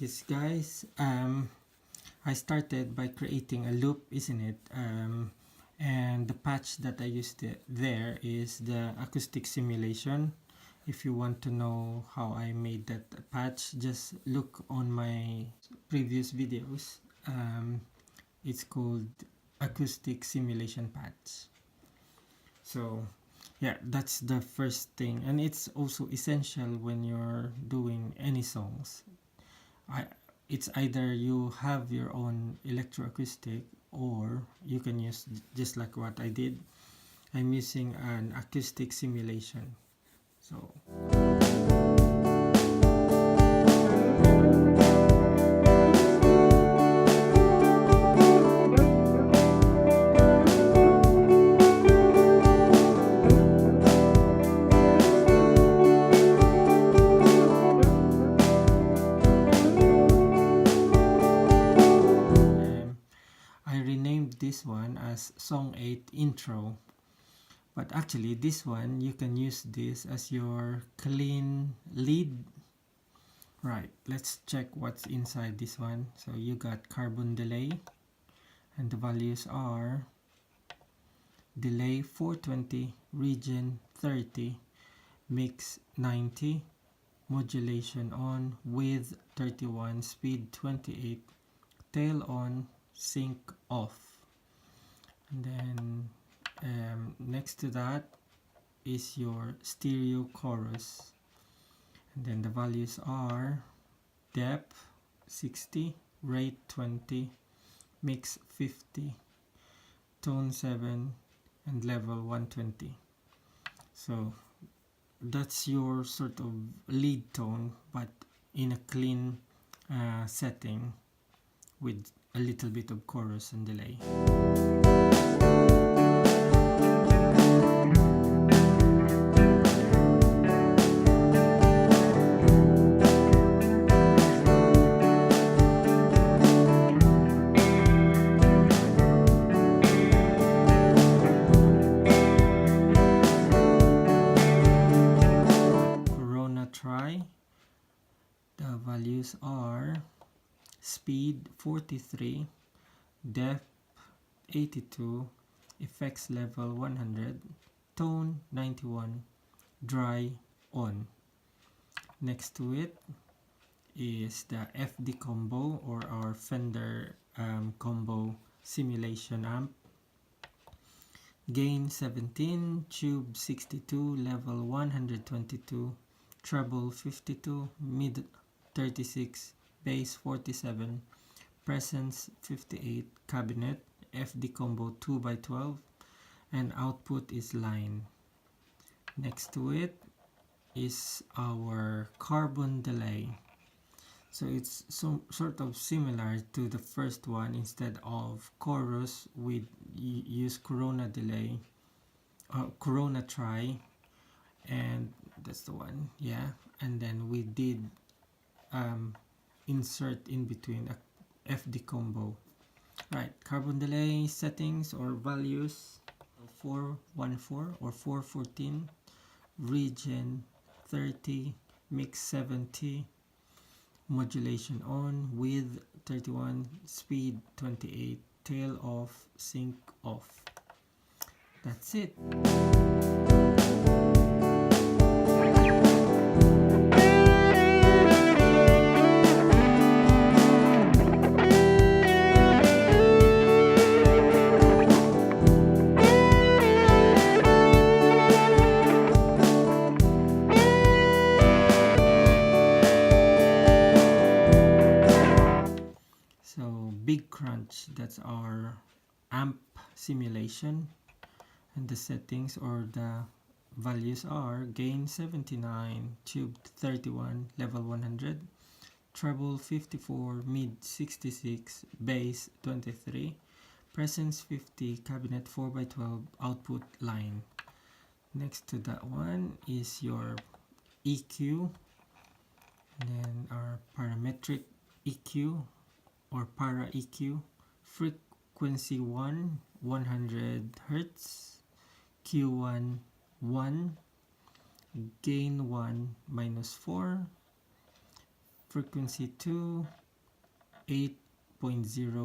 this, guys. I started by creating a loop, isn't it? And the patch that I used there is the acoustic simulation. If you want to know how I made that patch, just look on my previous videos. It's called acoustic simulation patch. So yeah, that's the first thing, and it's also essential when you're doing any songs. It's either you have your own electroacoustic, or you can use, just like what I did, I'm using an acoustic simulation. So this one as Song 8 intro, but actually this one you can use this as your clean lead. Right, let's check what's inside this one. So you got carbon delay, and the values are delay 420, region 30, mix 90, modulation on, width 31, speed 28, tail on, sync off. And then next to that is your stereo chorus, and then the values are depth 60, rate 20, mix 50, tone 7, and level 120. So that's your sort of lead tone, but in a clean setting with a little bit of chorus and delay. The values are speed 43, depth 82, effects level 100, tone 91, dry on. Next to it is the FD combo, or our Fender combo simulation amp. Gain 17, tube 62, level 122, treble 52, mid 36, bass 47, presence 58, cabinet, FD combo 2x12, and output is line. Next to it is our carbon delay. So it's sort of similar to the first one. Instead of chorus, we use corona delay, corona try, and that's the one, yeah. And then we did insert in between a FD combo. Right, carbon delay settings or values: 414 or 414, region 30, mix 70, modulation on, width 31, speed 28, tail off, sync off. That's it. Big crunch, that's our amp simulation, and the settings or the values are gain 79, tube 31, level 100, treble 54, mid 66, bass 23, presence 50, cabinet 4x12, output line. Next to that one is your EQ, and then our parametric EQ or para EQ, frequency 1, 100 Hz, Q1 1, gain 1 -4, frequency 2, 8.0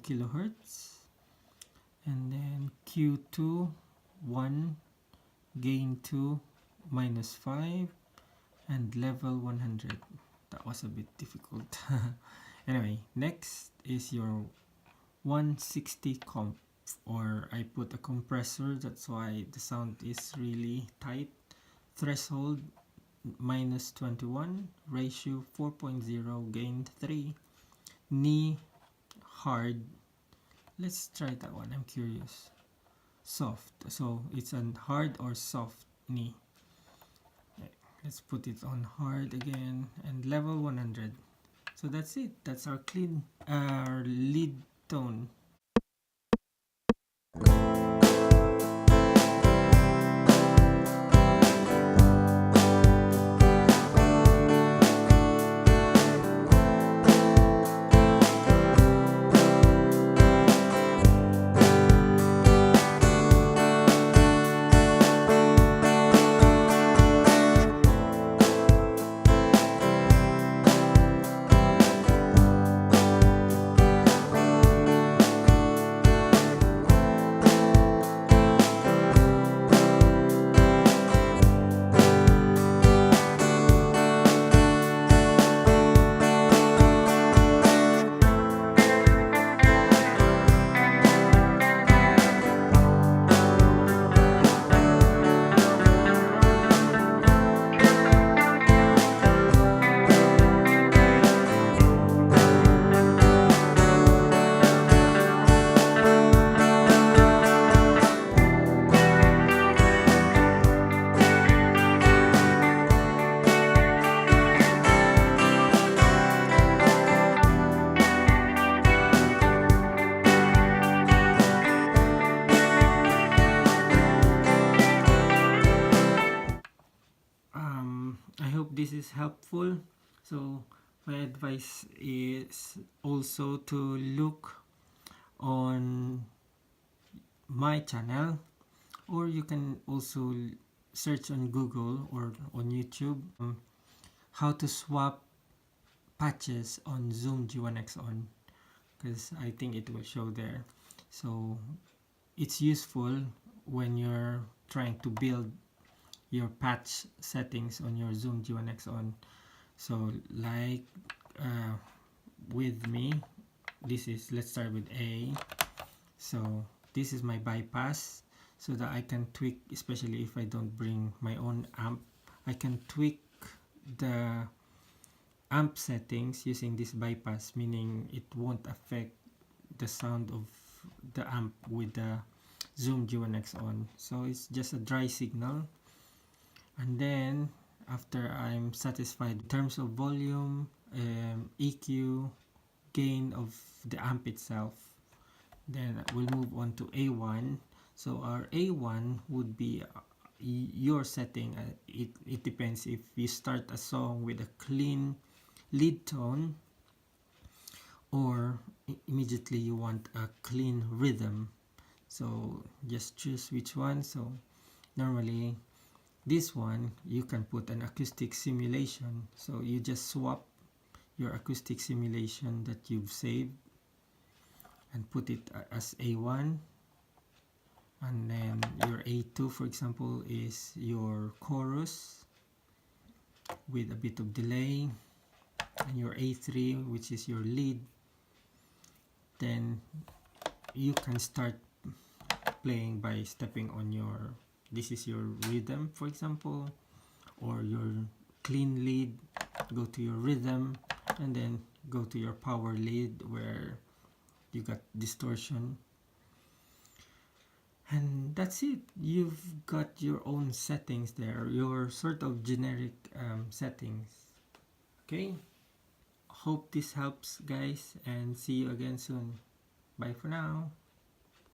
kilohertz, and then Q2 1, gain 2, -5, and level 100. That was a bit difficult. Anyway, next is your 160 comp, or I put a compressor, that's why the sound is really tight. Threshold -21, ratio 4.0, gain 3, knee hard. Let's try that one, I'm curious. Soft, so it's a hard or soft knee. Let's put it on hard again, and level 100. So that's it, that's our clean lead tone. I hope this is helpful. So my advice is also to look on my channel, or you can also search on Google or on YouTube how to swap patches on Zoom G1xOn, because I think it will show there. So it's useful when you're trying to build your patch settings on your Zoom G1xOn. So like with me, this is, let's start with A. So this is my bypass, so that I can tweak, especially if I don't bring my own amp, I can tweak the amp settings using this bypass, meaning it won't affect the sound of the amp with the Zoom G1xOn. So it's just a dry signal. And then after I'm satisfied in terms of volume, EQ, gain of the amp itself, then we'll move on to A1. So our A1 would be your setting. It depends if you start a song with a clean lead tone, or immediately you want a clean rhythm. So just choose which one. So normally this one you can put an acoustic simulation, so you just swap your acoustic simulation that you've saved and put it as A1, and then your A2, for example, is your chorus with a bit of delay, and your A3, which is your lead. Then you can start playing by stepping on your, this is your rhythm, for example, or your clean lead, go to your rhythm, and then go to your power lead where you got distortion. And that's it, you've got your own settings there, your sort of generic settings. Okay, hope this helps, guys, and see you again soon. Bye for now.